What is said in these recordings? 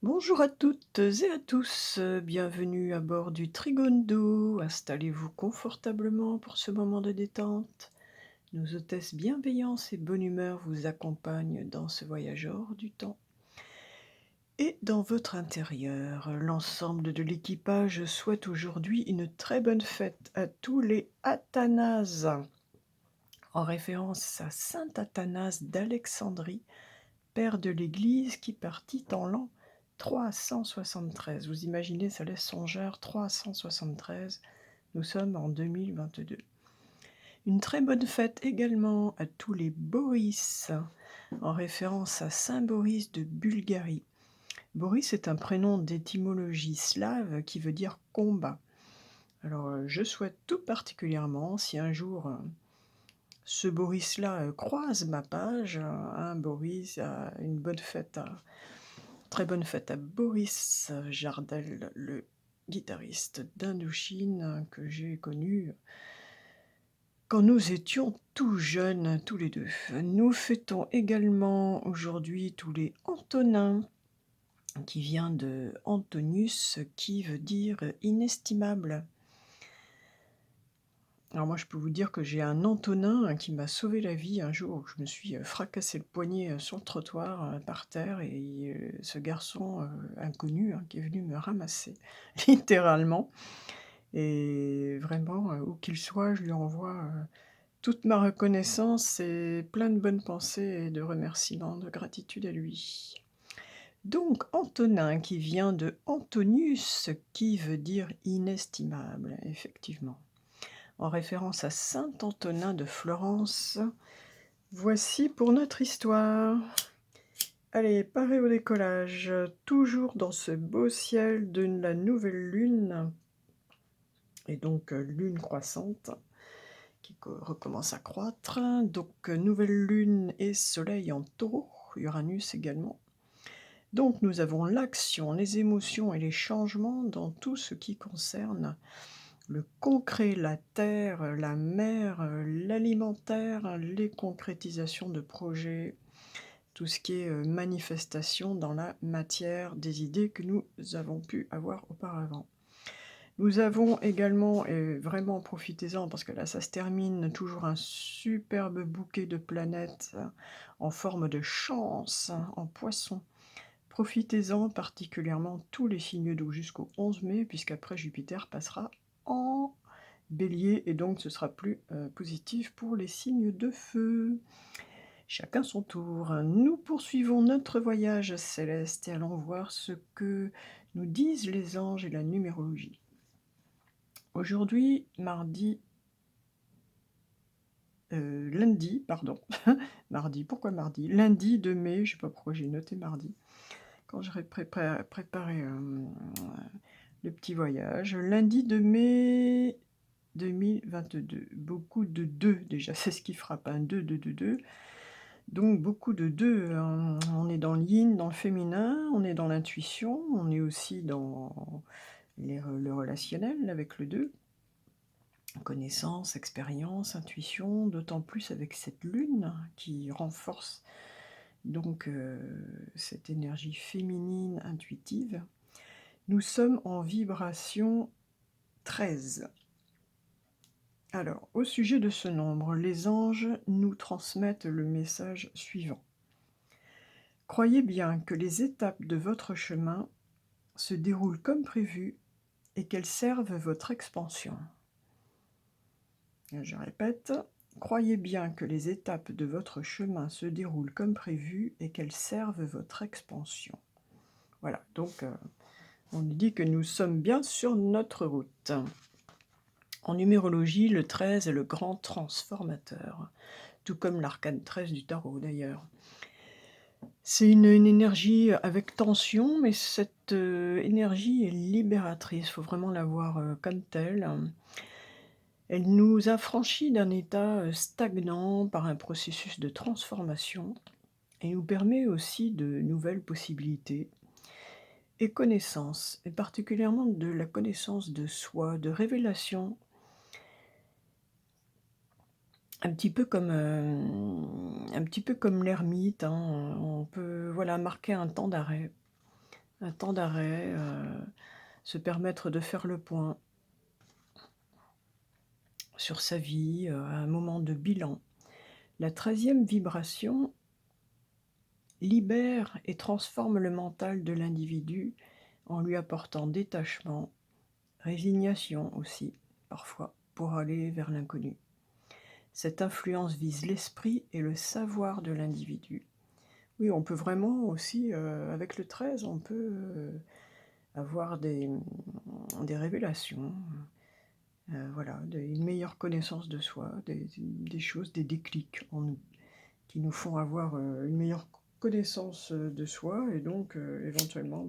Bonjour à toutes et à tous, bienvenue à bord du Trigondo. Installez-vous confortablement pour ce moment de détente. Nos hôtesses bienveillance et bonne humeur vous accompagnent dans ce voyage hors du temps. Et dans votre intérieur, l'ensemble de l'équipage souhaite aujourd'hui une très bonne fête à tous les Athanas, en référence à saint Athanas d'Alexandrie, père de l'Église qui partit en l'an 373. Vous imaginez, ça laisse songeur, 373, nous sommes en 2022. Une très bonne fête également à tous les Boris, en référence à saint Boris de Bulgarie. Boris est un prénom d'étymologie slave qui veut dire combat. Alors je souhaite tout particulièrement, si un jour ce Boris-là croise ma page, un Boris, une bonne fête très bonne fête à Boris Jardel, le guitariste d'Indochine que j'ai connu quand nous étions tout jeunes tous les 2. Nous fêtons également aujourd'hui tous les Antonins, qui vient de Antonius, qui veut dire inestimable. Alors moi, je peux vous dire que j'ai un Antonin qui m'a sauvé la vie un jour où je me suis fracassé le poignet sur le trottoir, par terre, et ce garçon inconnu qui est venu me ramasser, littéralement. Et vraiment, où qu'il soit, je lui envoie toute ma reconnaissance et plein de bonnes pensées et de remerciements, de gratitude à lui. Donc Antonin qui vient de Antonius, qui veut dire inestimable, effectivement. En référence à saint Antonin de Florence. Voici pour notre histoire. Allez, paré au décollage, toujours dans ce beau ciel de la nouvelle lune, et donc lune croissante, qui recommence à croître. Donc nouvelle lune et soleil en taureau, Uranus également. Donc nous avons l'action, les émotions et les changements dans tout ce qui concerne le concret, la terre, la mer, l'alimentaire, les concrétisations de projets, tout ce qui est manifestation dans la matière des idées que nous avons pu avoir auparavant. Nous avons également, et vraiment profitez-en parce que là ça se termine, toujours un superbe bouquet de planètes en forme de chance, en poisson. Profitez-en, particulièrement tous les signes d'eau jusqu'au 11 mai, puisqu'après Jupiter passera en Bélier, et donc ce sera plus positif pour les signes de feu. Chacun son tour. Nous poursuivons notre voyage céleste et allons voir ce que nous disent les anges et la numérologie. Aujourd'hui, lundi, pardon, mardi, pourquoi mardi? Lundi 2 mai, je sais pas pourquoi j'ai noté mardi, quand j'aurais préparé le petit voyage. Lundi 2 mai 2022. Beaucoup de 2 déjà, c'est ce qui frappe, un 2, 2, 2, 2. Donc beaucoup de 2, on est dans le yin, dans le féminin, on est dans l'intuition, on est aussi dans le relationnel avec le 2. Connaissance, expérience, intuition, d'autant plus avec cette lune qui renforce donc cette énergie féminine intuitive. Nous sommes en vibration 13. Alors, au sujet de ce nombre, les anges nous transmettent le message suivant. Croyez bien que les étapes de votre chemin se déroulent comme prévu et qu'elles servent votre expansion. Je répète, croyez bien que les étapes de votre chemin se déroulent comme prévu et qu'elles servent votre expansion. Voilà, donc on nous dit que nous sommes bien sur notre route. En numérologie, le 13 est le grand transformateur, tout comme l'arcane 13 du tarot d'ailleurs. C'est une énergie avec tension, mais cette énergie est libératrice, il faut vraiment la voir comme telle. Elle nous affranchit d'un état stagnant par un processus de transformation et nous permet aussi de nouvelles possibilités et connaissances, et particulièrement de la connaissance de soi, de révélation. Un petit peu comme l'ermite, on peut, voilà, marquer un temps d'arrêt un temps d'arrêt, se permettre de faire le point sur sa vie, un moment de bilan. La 13e vibration libère et transforme le mental de l'individu en lui apportant détachement, résignation aussi, parfois, pour aller vers l'inconnu. Cette influence vise l'esprit et le savoir de l'individu. Oui, on peut vraiment aussi, avec le 13, on peut avoir des révélations, voilà, une meilleure connaissance de soi, des choses, des déclics en nous, qui nous font avoir une meilleure connaissance de soi et donc éventuellement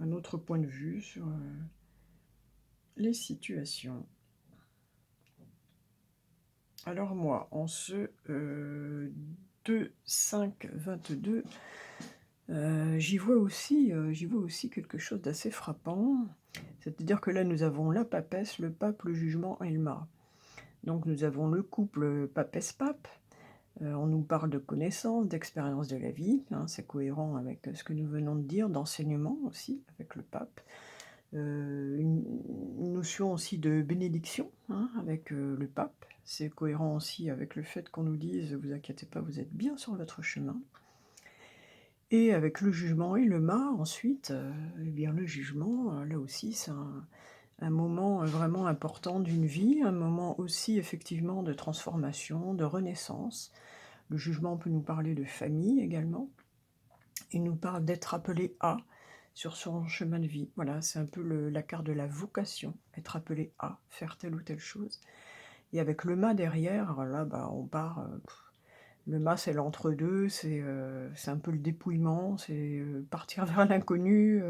un autre point de vue sur les situations. Alors moi, en ce 2-5-22, j'y vois aussi quelque chose d'assez frappant. C'est-à-dire que là, nous avons la papesse, le pape, le jugement et le mât. Donc nous avons le couple papesse-pape. On nous parle de connaissances, d'expérience de la vie, hein, c'est cohérent avec ce que nous venons de dire, d'enseignement aussi, avec le pape. Une notion aussi de bénédiction, hein, avec le pape. C'est cohérent aussi avec le fait qu'on nous dise « vous inquiétez pas, vous êtes bien sur votre chemin ». Et avec le jugement et le mât ensuite, eh bien le jugement, là aussi c'est un moment vraiment important d'une vie, un moment aussi effectivement de transformation, de renaissance. Le jugement peut nous parler de famille également. Il nous parle d'être appelé à sur son chemin de vie. Voilà, c'est un peu la carte de la vocation, être appelé à faire telle ou telle chose. Et avec le mât derrière, là, on part. Le mât, c'est l'entre-deux, c'est un peu le dépouillement, c'est partir vers l'inconnu.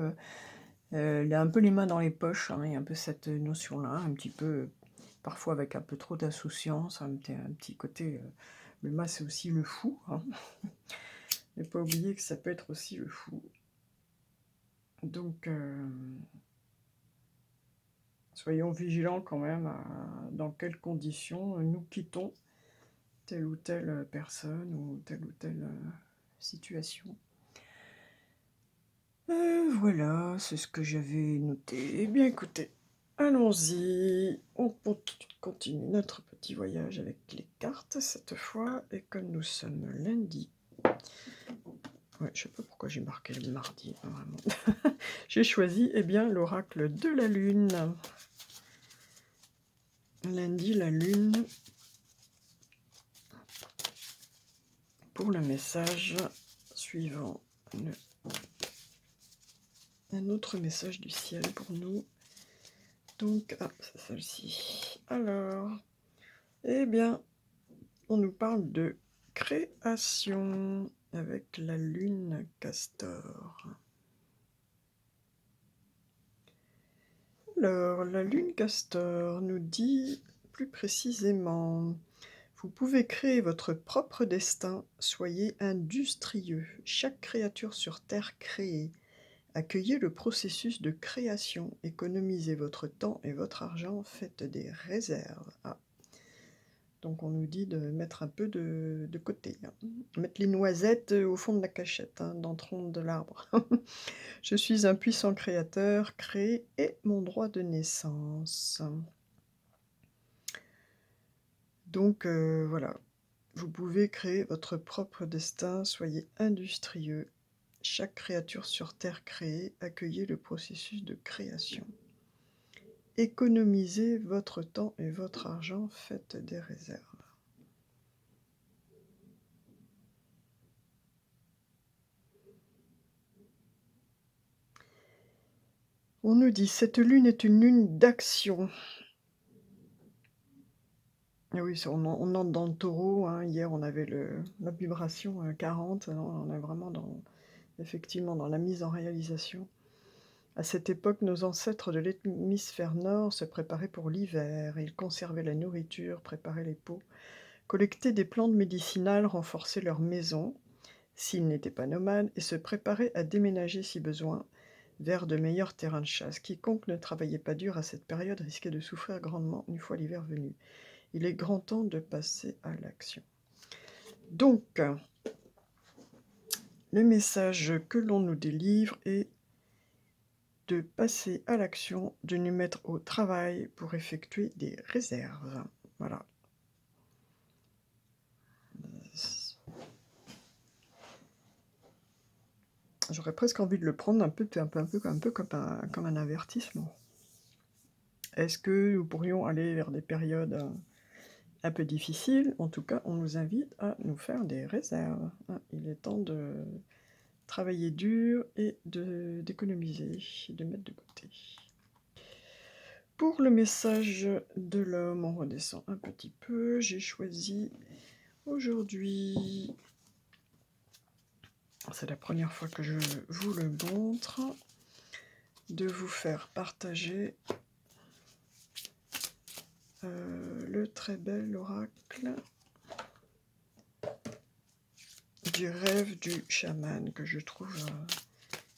Il a un peu les mains dans les poches, hein, il y a un peu cette notion-là, un petit peu, parfois avec un peu trop d'insouciance, un petit côté. Le mât, c'est aussi le fou. Hein. Ne pas oublier que ça peut être aussi le fou. Donc, soyons vigilants quand même dans quelles conditions nous quittons telle ou telle personne ou telle situation. Voilà, c'est ce que j'avais noté. Eh bien, écoutez, allons-y. On continue notre petit voyage avec les cartes cette fois. Et comme nous sommes lundi, ouais, je sais pas pourquoi j'ai marqué le mardi, vraiment. J'ai choisi, eh bien, l'oracle de la Lune. Lundi, la Lune. Pour le message suivant. Un autre message du ciel pour nous. Donc, c'est celle-ci. Alors, eh bien, on nous parle de création avec la Lune Castor. Alors, la Lune Castor nous dit plus précisément: vous pouvez créer votre propre destin, soyez industrieux. Chaque créature sur Terre créée. Accueillez le processus de création, économisez votre temps et votre argent, faites des réserves. Donc on nous dit de mettre un peu de côté, hein. Mettre les noisettes au fond de la cachette, hein, dans le tronc de l'arbre. Je suis un puissant créateur, créé est mon droit de naissance. Donc voilà, vous pouvez créer votre propre destin, soyez industrieux. Chaque créature sur Terre créée, accueillez le processus de création. Économisez votre temps et votre argent, faites des réserves. On nous dit, cette lune est une lune d'action. Et oui, on entre dans le taureau, hein. Hier on avait la vibration 40, on est vraiment effectivement dans la mise en réalisation. À cette époque, nos ancêtres de l'hémisphère nord se préparaient pour l'hiver. Ils conservaient la nourriture, préparaient les pots, collectaient des plantes médicinales, renforçaient leurs maisons, s'ils n'étaient pas nomades, et se préparaient à déménager si besoin, vers de meilleurs terrains de chasse. Quiconque ne travaillait pas dur à cette période risquait de souffrir grandement une fois l'hiver venu. Il est grand temps de passer à l'action. Donc, le message que l'on nous délivre est de passer à l'action, de nous mettre au travail pour effectuer des réserves. Voilà. J'aurais presque envie de le prendre un peu comme un avertissement. Est-ce que nous pourrions aller vers des périodes un peu difficiles? En tout cas, on nous invite à nous faire des réserves, hein. Il est temps de travailler dur et d'économiser, de mettre de côté. Pour le message de l'homme, on redescend un petit peu. J'ai choisi aujourd'hui, c'est la première fois que je vous le montre, de vous faire partager le très bel oracle du rêve du chaman, que je trouve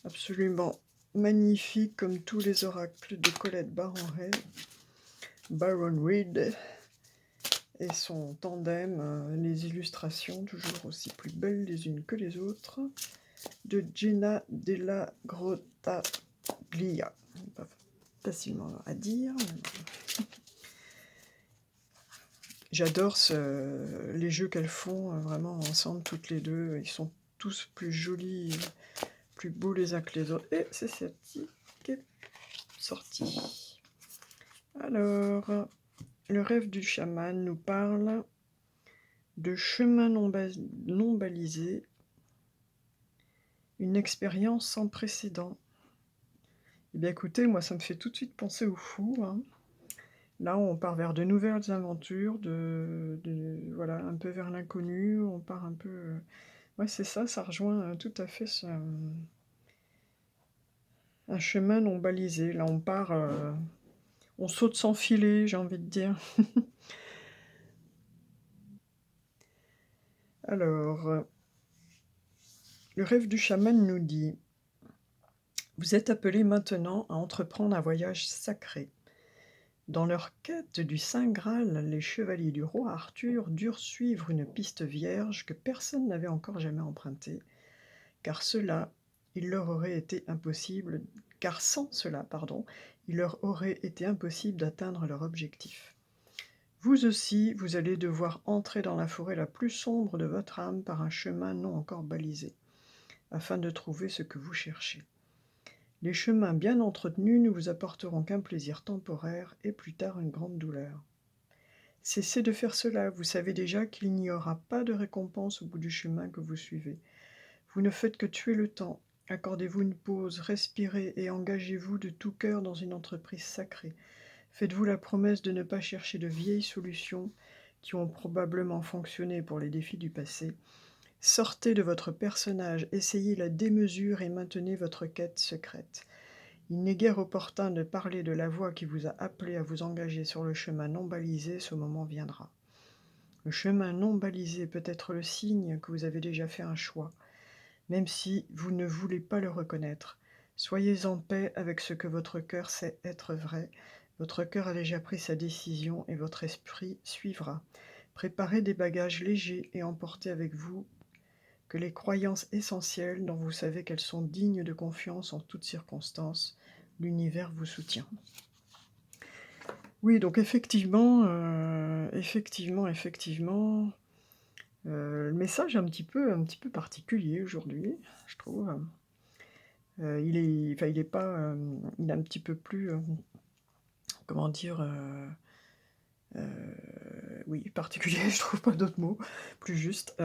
absolument magnifique, comme tous les oracles de Colette Baron Reed, et son tandem, les illustrations toujours aussi plus belles les unes que les autres, de Gina Della Grottaglia. Pas facilement à dire. J'adore les jeux qu'elles font vraiment ensemble, toutes les deux. Ils sont tous plus jolis, plus beaux les uns que les autres. Et c'est celle-ci qui est sortie. Alors, le rêve du chaman nous parle de chemin non balisé, une expérience sans précédent. Eh bien écoutez, moi ça me fait tout de suite penser au fou, hein. Là, on part vers de nouvelles aventures, voilà, un peu vers l'inconnu, on part un peu... Ouais, c'est ça, ça rejoint tout à fait un chemin non balisé. Là, on part, on saute sans filet, j'ai envie de dire. Alors, le rêve du chaman nous dit: vous êtes appelés maintenant à entreprendre un voyage sacré. Dans leur quête du Saint Graal, les chevaliers du roi Arthur durent suivre une piste vierge que personne n'avait encore jamais empruntée, car il leur aurait été impossible, car sans cela, il leur aurait été impossible d'atteindre leur objectif. Vous aussi, vous allez devoir entrer dans la forêt la plus sombre de votre âme par un chemin non encore balisé, afin de trouver ce que vous cherchez. Les chemins bien entretenus ne vous apporteront qu'un plaisir temporaire et plus tard une grande douleur. Cessez de faire cela, vous savez déjà qu'il n'y aura pas de récompense au bout du chemin que vous suivez. Vous ne faites que tuer le temps. Accordez-vous une pause, respirez et engagez-vous de tout cœur dans une entreprise sacrée. Faites-vous la promesse de ne pas chercher de vieilles solutions qui ont probablement fonctionné pour les défis du passé. Sortez de votre personnage, essayez la démesure et maintenez votre quête secrète. Il n'est guère opportun de parler de la voie qui vous a appelé à vous engager sur le chemin non balisé, ce moment viendra. Le chemin non balisé peut être le signe que vous avez déjà fait un choix, même si vous ne voulez pas le reconnaître. Soyez en paix avec ce que votre cœur sait être vrai. Votre cœur a déjà pris sa décision et votre esprit suivra. Préparez des bagages légers et emportez avec vous que les croyances essentielles dont vous savez qu'elles sont dignes de confiance en toutes circonstances. L'univers vous soutient. Oui, donc effectivement, le message est un petit peu particulier aujourd'hui, je trouve. Il est pas, il est un petit peu plus, comment dire, oui, particulier, je trouve pas d'autres mots plus juste,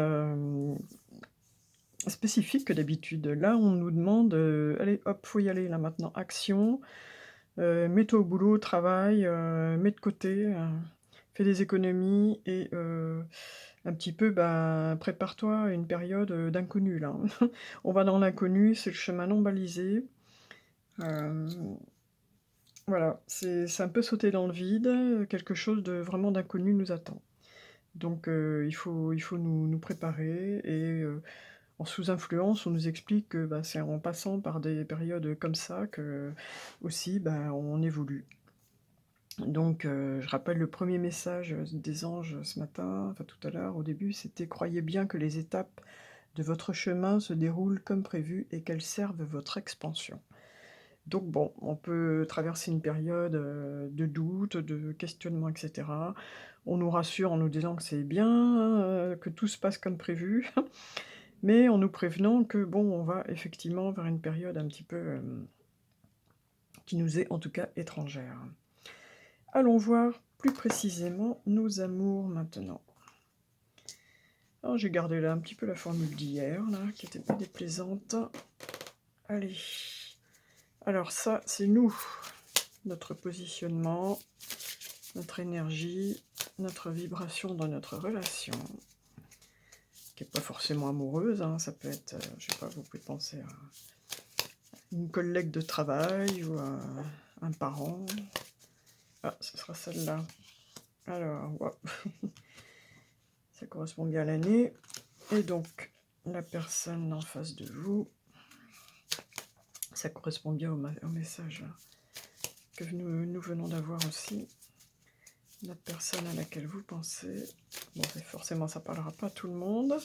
spécifique que d'habitude. Là, on nous demande, allez, hop, faut y aller là maintenant, action, mets-toi au boulot, travaille, mets de côté, fais des économies et un petit peu, prépare-toi à une période d'inconnu là. On va dans l'inconnu, c'est le chemin non balisé. Voilà, c'est un peu sauter dans le vide, quelque chose de vraiment d'inconnu nous attend. Donc il faut nous préparer et en sous-influence, on nous explique que, c'est en passant par des périodes comme ça que aussi, on évolue. Donc je rappelle le premier message des anges ce matin, enfin tout à l'heure, au début, c'était: «Croyez bien que les étapes de votre chemin se déroule comme prévu et qu'elle serve votre expansion. Donc bon, on peut traverser une période, de doute, de questionnement et cetera. On nous rassure en nous disant que c'est bien, que tout se passe comme prévu, mais en nous prévenant que bon, on va effectivement vers une période un petit peu, qui nous est en tout cas étrangère. Allons voir plus précisément nos amours maintenant. Alors j'ai gardé là un petit peu la formule d'hier là, qui était pas déplaisante. Allez, alors ça c'est nous, notre positionnement, notre énergie, notre vibration dans notre relation, qui est pas forcément amoureuse, hein, ça peut être, je sais pas, vous pouvez penser à une collègue de travail ou à un parent. Ah, ce sera celle-là. Alors, waouh. Ça correspond bien à l'année. Et donc, la personne en face de vous, ça correspond bien au message que nous venons d'avoir aussi. La personne à laquelle vous pensez. Bon, forcément, ça ne parlera pas à tout le monde,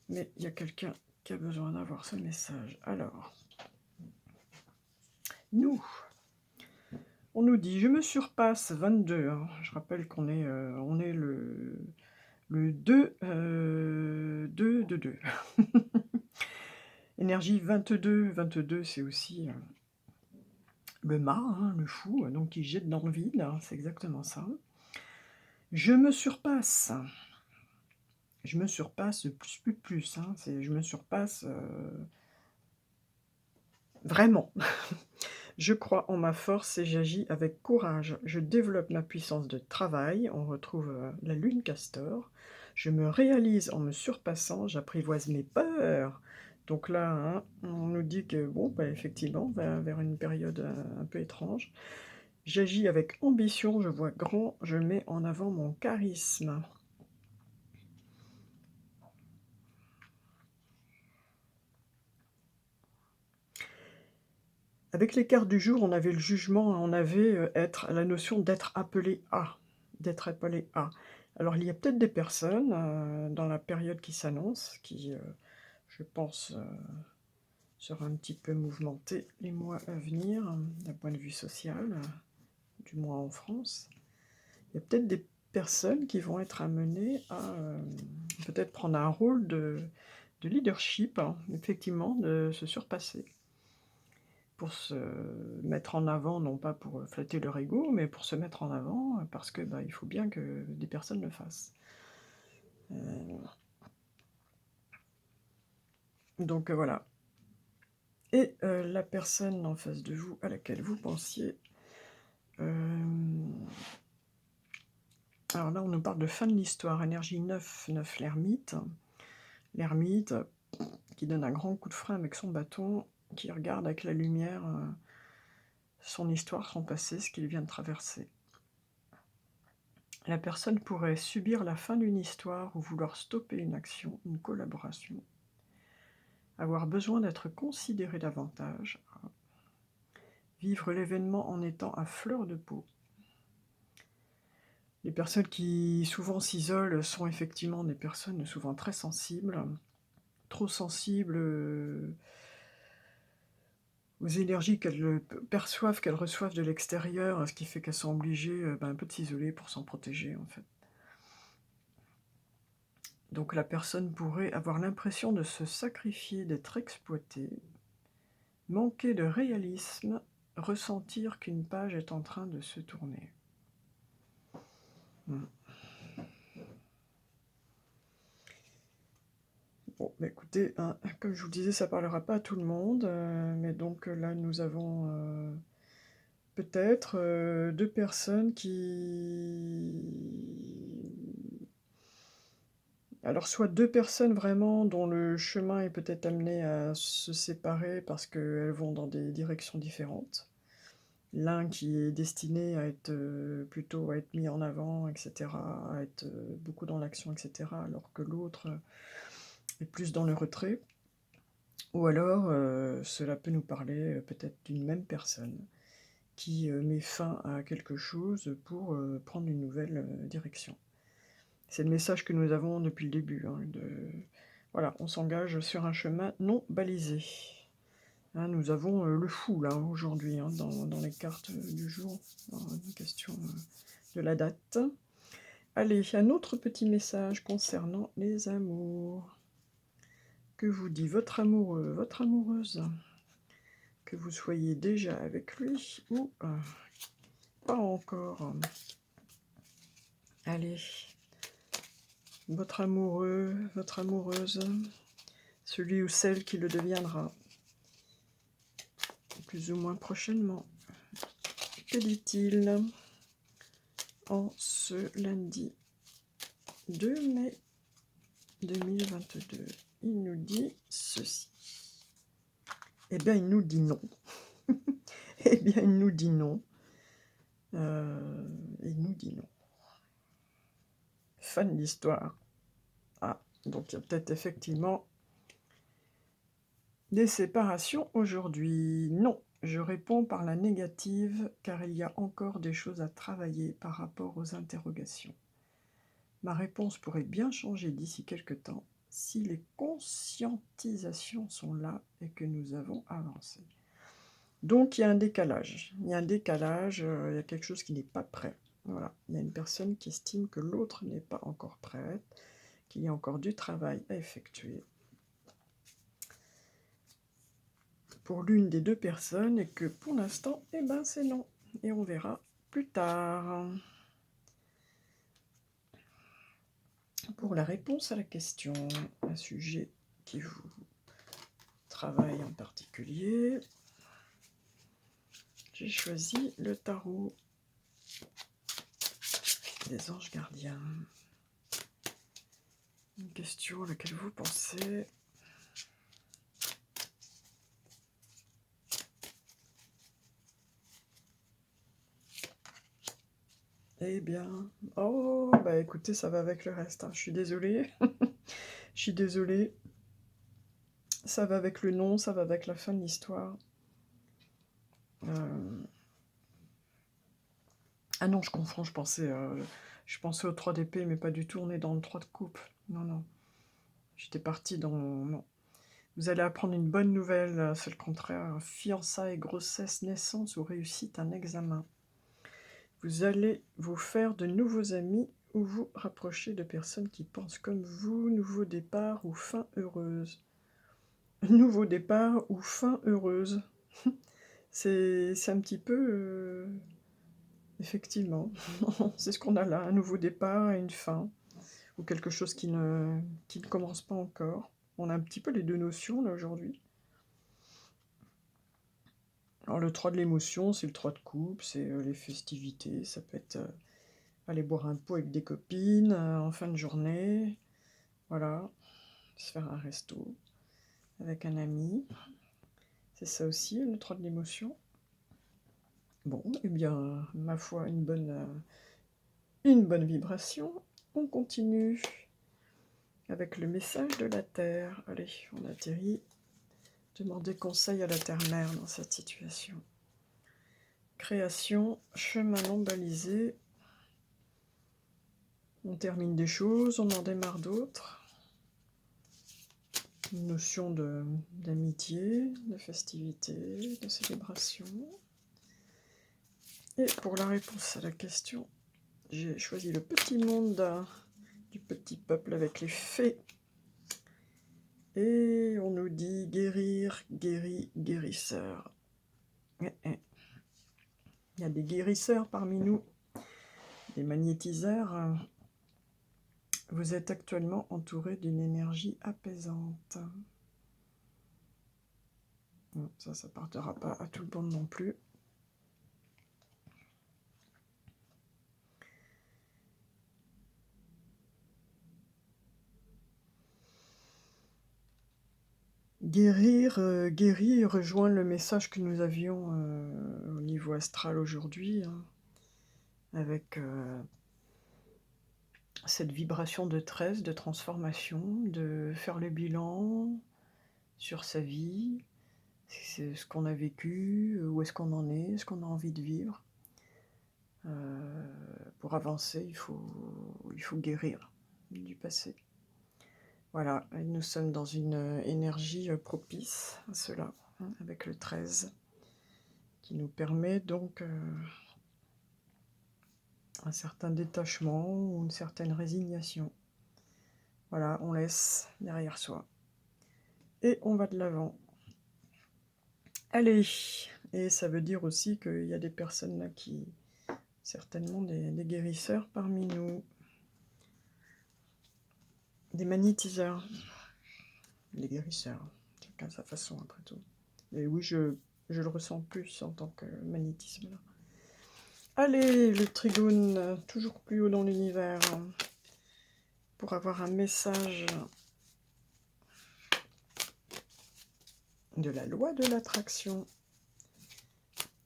mais il y a quelqu'un qui a besoin d'avoir ce message. Alors, nous, on nous dit, je me surpasse 22. Hein. Je rappelle qu'on est, on est le 2, 2 de 2. Énergie 22, 22 c'est aussi le mât, hein, le fou, donc qui jette dans le vide, hein, c'est exactement ça. Je me surpasse. Je me surpasse plus, hein, je me surpasse vraiment. Je crois en ma force et j'agis avec courage. Je développe ma puissance de travail, on retrouve la lune castor. Je me réalise en me surpassant, j'apprivoise mes peurs. Donc là, hein, on nous dit que, bon, bah, effectivement, on va vers une période un peu étrange. J'agis avec ambition, je vois grand, je mets en avant mon charisme. Avec les cartes du jour, on avait le jugement, on avait la notion d'être appelé à. D'être appelé à. Alors, il y a peut-être des personnes dans la période qui s'annonce, qui, je pense, sera un petit peu mouvementée les mois à venir, d'un point de vue social, du moins en France. Il y a peut-être des personnes qui vont être amenées à peut-être prendre un rôle de leadership, hein, effectivement, de se surpasser. Pour se mettre en avant, non pas pour flatter leur ego, mais pour se mettre en avant, parce que il faut bien que des personnes le fassent. Donc voilà. Et la personne en face de vous à laquelle vous pensiez, alors là on nous parle de fin de l'histoire, énergie 9, 9 l'ermite. L'ermite qui donne un grand coup de frein avec son bâton, qui regarde avec la lumière son histoire, son passé, ce qu'il vient de traverser. La personne pourrait subir la fin d'une histoire ou vouloir stopper une action, une collaboration. Avoir besoin d'être considéré davantage. Vivre l'événement en étant à fleur de peau. Les personnes qui souvent s'isolent sont effectivement des personnes souvent très sensibles, trop sensibles aux énergies qu'elles perçoivent, qu'elles reçoivent de l'extérieur, ce qui fait qu'elles sont obligées un peu de s'isoler pour s'en protéger en fait. Donc la personne pourrait avoir l'impression de se sacrifier, d'être exploitée, manquer de réalisme, ressentir qu'une page est en train de se tourner. Bon, écoutez, hein, comme je vous le disais, ça ne parlera pas à tout le monde, mais donc là, nous avons peut-être 2 personnes qui... Alors, soit 2 personnes vraiment dont le chemin est peut-être amené à se séparer parce qu'elles vont dans des directions différentes. L'un qui est destiné à être plutôt à être mis en avant, etc., à être beaucoup dans l'action, etc., alors que l'autre est plus dans le retrait. Ou alors, cela peut nous parler peut-être d'une même personne qui met fin à quelque chose pour prendre une nouvelle direction. C'est le message que nous avons depuis le début. Hein, Voilà, on s'engage sur un chemin non balisé. Hein, nous avons le fou, là, aujourd'hui, hein, dans les cartes du jour, dans la question de la date. Allez, un autre petit message concernant les amours. Que vous dit votre amoureux, votre amoureuse? Que vous soyez déjà avec lui ou pas encore. Allez, votre amoureux, votre amoureuse, celui ou celle qui le deviendra, plus ou moins prochainement. Que dit-il en ce lundi 2 mai 2022? Il nous dit ceci. Eh bien, il nous dit non. Eh bien, il nous dit non. Il nous dit non. Fin de l'histoire. Ah, donc il y a peut-être effectivement des séparations aujourd'hui. Non, je réponds par la négative, car il y a encore des choses à travailler par rapport aux interrogations. Ma réponse pourrait bien changer d'ici quelque temps, si les conscientisations sont là et que nous avons avancé. Donc il y a un décalage. Il y a quelque chose qui n'est pas prêt. Voilà. Il y a une personne qui estime que l'autre n'est pas encore prête, qu'il y a encore du travail à effectuer pour l'une des deux personnes et que pour l'instant, eh ben c'est non. Et on verra plus tard. Pour la réponse à la question, un sujet qui vous travaille en particulier, j'ai choisi le tarot des anges gardiens. Une question à laquelle vous pensez. Eh bien, oh, bah écoutez, ça va avec le reste, hein. Je suis désolée. Je suis désolée. Ça va avec le nom, ça va avec la fin de l'histoire. Ah non, je confonds, je pensais au 3 d'épée, mais pas du tout, on est dans le 3 de coupe. Non, non. J'étais partie dans... Non. Vous allez apprendre une bonne nouvelle, c'est le contraire. Fiançailles, grossesse, naissance ou réussite, un examen. Vous allez vous faire de nouveaux amis ou vous rapprocher de personnes qui pensent comme vous. Nouveau départ ou fin heureuse. Nouveau départ ou fin heureuse. C'est un petit peu... effectivement, c'est ce qu'on a là, un nouveau départ et une fin. Ou quelque chose qui ne commence pas encore. On a un petit peu les deux notions là aujourd'hui. Alors le 3 de l'émotion, c'est le 3 de coupe, c'est les festivités, ça peut être aller boire un pot avec des copines en fin de journée, voilà, se faire un resto avec un ami, c'est ça aussi le 3 de l'émotion. Bon, eh bien, ma foi, une bonne vibration, on continue avec le message de la Terre. Allez, on atterrit. Demander conseil à la Terre-Mère dans cette situation. Création, chemin non balisé. On termine des choses, on en démarre d'autres. Une notion d'amitié, de festivité, de célébration. Et pour la réponse à la question, j'ai choisi le petit monde du petit peuple avec les fées. Et on nous dit guérir, guéri, guérisseur. Il y a des guérisseurs parmi nous, des magnétiseurs. Vous êtes actuellement entouré d'une énergie apaisante. Ça ne partira pas à tout le monde non plus. Guérir, guérir rejoint le message que nous avions au niveau astral aujourd'hui, hein, avec cette vibration de tresse, de transformation, de faire le bilan sur sa vie, c'est ce qu'on a vécu, où est-ce qu'on en est, ce qu'on a envie de vivre. Pour avancer, il faut guérir du passé. Voilà, et nous sommes dans une énergie propice à cela, hein, avec le 13, qui nous permet donc un certain détachement ou une certaine résignation. Voilà, on laisse derrière soi. Et on va de l'avant. Allez! Et ça veut dire aussi qu'il y a des personnes là qui... certainement des guérisseurs parmi nous. Des magnétiseurs. Des guérisseurs. Chacun à sa façon, après tout. Et oui, je le ressens plus en tant que magnétisme. Là. Allez, le trigone, toujours plus haut dans l'univers. Pour avoir un message de la loi de l'attraction.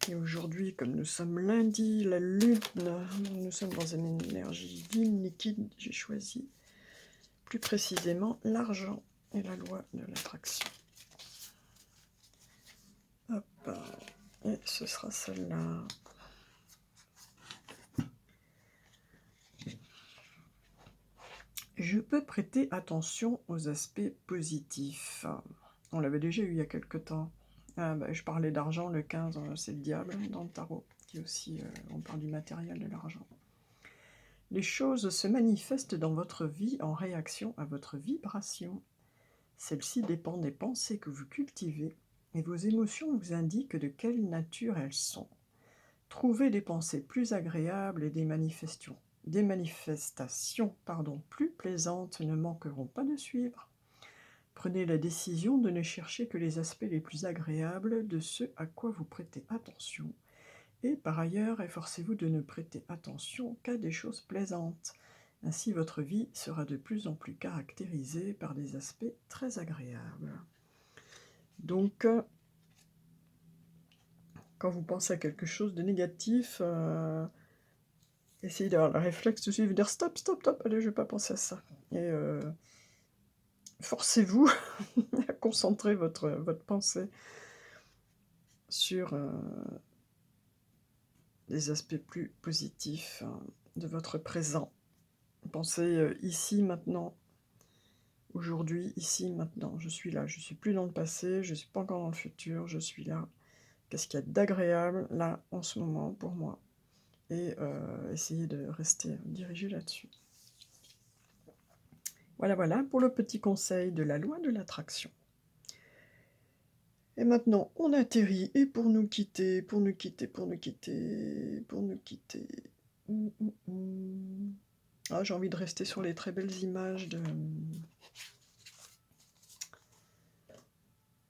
Et aujourd'hui, comme nous sommes lundi, la lune, nous sommes dans une énergie yin liquide, j'ai choisi plus précisément l'argent et la loi de l'attraction. Hop, et ce sera celle-là. Je peux prêter attention aux aspects positifs. On l'avait déjà eu il y a quelque temps. Je parlais d'argent, le 15, c'est le diable dans le tarot, qui aussi, on parle du matériel de l'argent. Les choses se manifestent dans votre vie en réaction à votre vibration. Celle-ci dépend des pensées que vous cultivez, et vos émotions vous indiquent de quelle nature elles sont. Trouvez des pensées plus agréables et des manifestations plus plaisantes ne manqueront pas de suivre. Prenez la décision de ne chercher que les aspects les plus agréables de ce à quoi vous prêtez attention. Et par ailleurs, efforcez-vous de ne prêter attention qu'à des choses plaisantes. Ainsi, votre vie sera de plus en plus caractérisée par des aspects très agréables. Donc, quand vous pensez à quelque chose de négatif, essayez d'avoir le réflexe de suivre, de dire stop, stop, stop, allez, je ne vais pas penser à ça. Et forcez-vous à concentrer votre pensée sur des aspects plus positifs de votre présent. Pensez ici, maintenant, aujourd'hui, ici, maintenant. Je suis là, je ne suis plus dans le passé, je ne suis pas encore dans le futur, je suis là. Qu'est-ce qu'il y a d'agréable, là, en ce moment, pour moi? Et essayez de rester dirigé là-dessus. Voilà pour le petit conseil de la loi de l'attraction. Et maintenant, on atterrit, et pour nous quitter... Ah, j'ai envie de rester sur les très belles images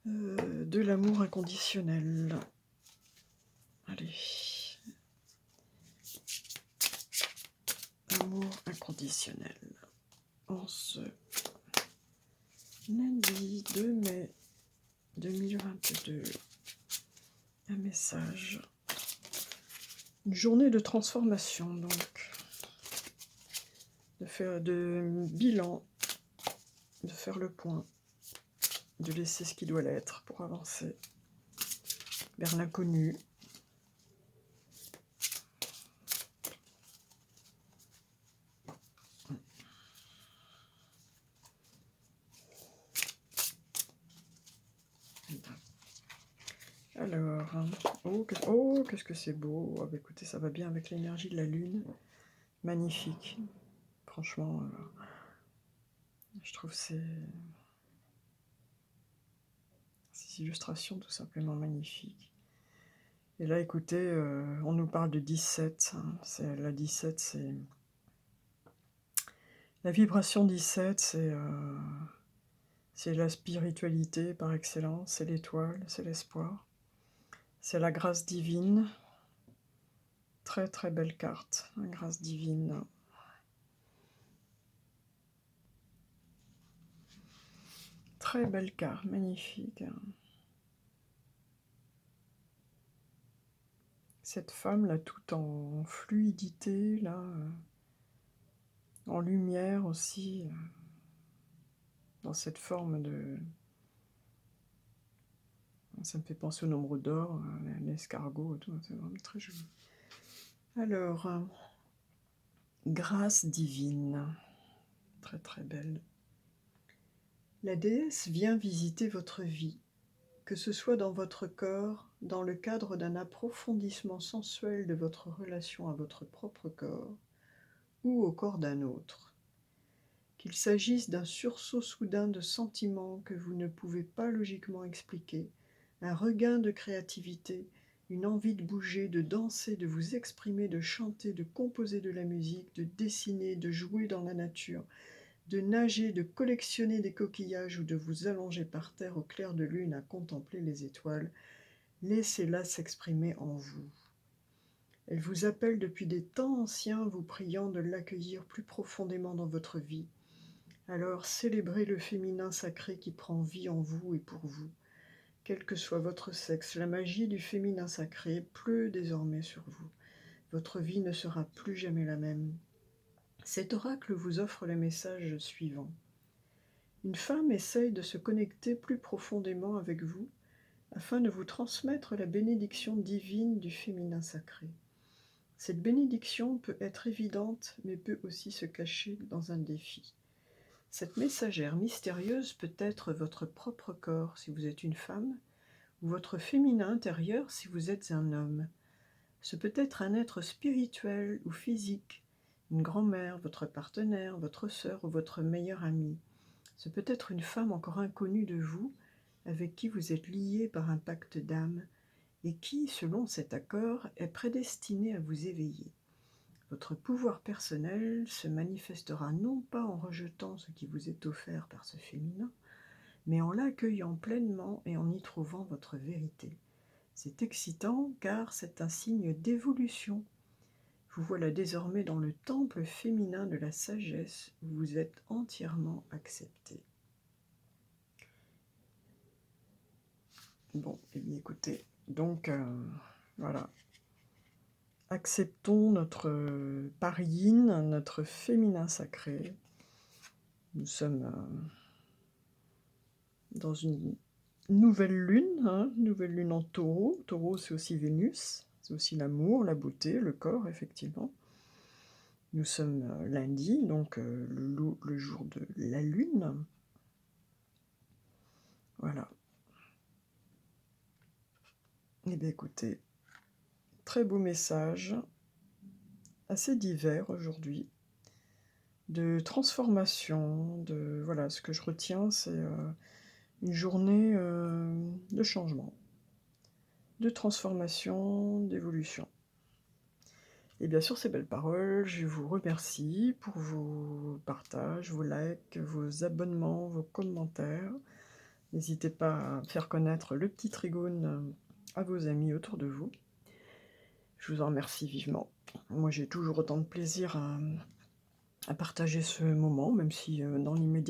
de l'amour inconditionnel. Allez. Amour inconditionnel. En ce lundi 2 mai 2022, un message. Une journée de transformation, donc. De faire de bilan, de faire le point, de laisser ce qui doit l'être pour avancer vers l'inconnu. Alors, oh, qu'est-ce que c'est beau. Ah, bah, écoutez, ça va bien avec l'énergie de la lune. Magnifique. Franchement, je trouve ces illustrations tout simplement magnifiques. Et là, écoutez, on nous parle de 17. Hein. La 17, c'est... La vibration 17, c'est la spiritualité par excellence, c'est l'étoile, c'est l'espoir. C'est la grâce divine. Très très belle carte, la grâce divine. Très belle carte, magnifique. Cette femme là, tout en fluidité, là, en lumière aussi, dans cette forme de... Ça me fait penser au nombre d'or, l'escargot et tout, c'est vraiment très joli. Alors, grâce divine, très très belle. La déesse vient visiter votre vie, que ce soit dans votre corps, dans le cadre d'un approfondissement sensuel de votre relation à votre propre corps, ou au corps d'un autre. Qu'il s'agisse d'un sursaut soudain de sentiments que vous ne pouvez pas logiquement expliquer, un regain de créativité, une envie de bouger, de danser, de vous exprimer, de chanter, de composer de la musique, de dessiner, de jouer dans la nature, de nager, de collectionner des coquillages ou de vous allonger par terre au clair de lune à contempler les étoiles, laissez-la s'exprimer en vous. Elle vous appelle depuis des temps anciens, vous priant de l'accueillir plus profondément dans votre vie. Alors célébrez le féminin sacré qui prend vie en vous et pour vous. Quel que soit votre sexe, la magie du féminin sacré pleut désormais sur vous. Votre vie ne sera plus jamais la même. Cet oracle vous offre le message suivant. Une femme essaye de se connecter plus profondément avec vous afin de vous transmettre la bénédiction divine du féminin sacré. Cette bénédiction peut être évidente, mais peut aussi se cacher dans un défi. Cette messagère mystérieuse peut être votre propre corps si vous êtes une femme, ou votre féminin intérieur si vous êtes un homme. Ce peut être un être spirituel ou physique, une grand-mère, votre partenaire, votre sœur ou votre meilleure amie. Ce peut être une femme encore inconnue de vous, avec qui vous êtes lié par un pacte d'âme, et qui, selon cet accord, est prédestinée à vous éveiller. Votre pouvoir personnel se manifestera non pas en rejetant ce qui vous est offert par ce féminin, mais en l'accueillant pleinement et en y trouvant votre vérité. C'est excitant car c'est un signe d'évolution. Vous voilà désormais dans le temple féminin de la sagesse où vous êtes entièrement accepté. Bon, eh bien écoutez, donc voilà. Acceptons notre pariine, notre féminin sacré. Nous sommes dans une nouvelle lune en taureau. Taureau, c'est aussi Vénus, c'est aussi l'amour, la beauté, le corps, effectivement. Nous sommes lundi, donc le jour de la lune. Voilà. Eh bien écoutez, très beau message, assez divers aujourd'hui, de transformation, voilà, ce que je retiens, c'est une journée de changement, de transformation, d'évolution. Et bien sûr, ces belles paroles, je vous remercie pour vos partages, vos likes, vos abonnements, vos commentaires. N'hésitez pas à faire connaître le petit Trigone à vos amis autour de vous. Je vous en remercie vivement. Moi, j'ai toujours autant de plaisir à partager ce moment, même si dans l'immédiat,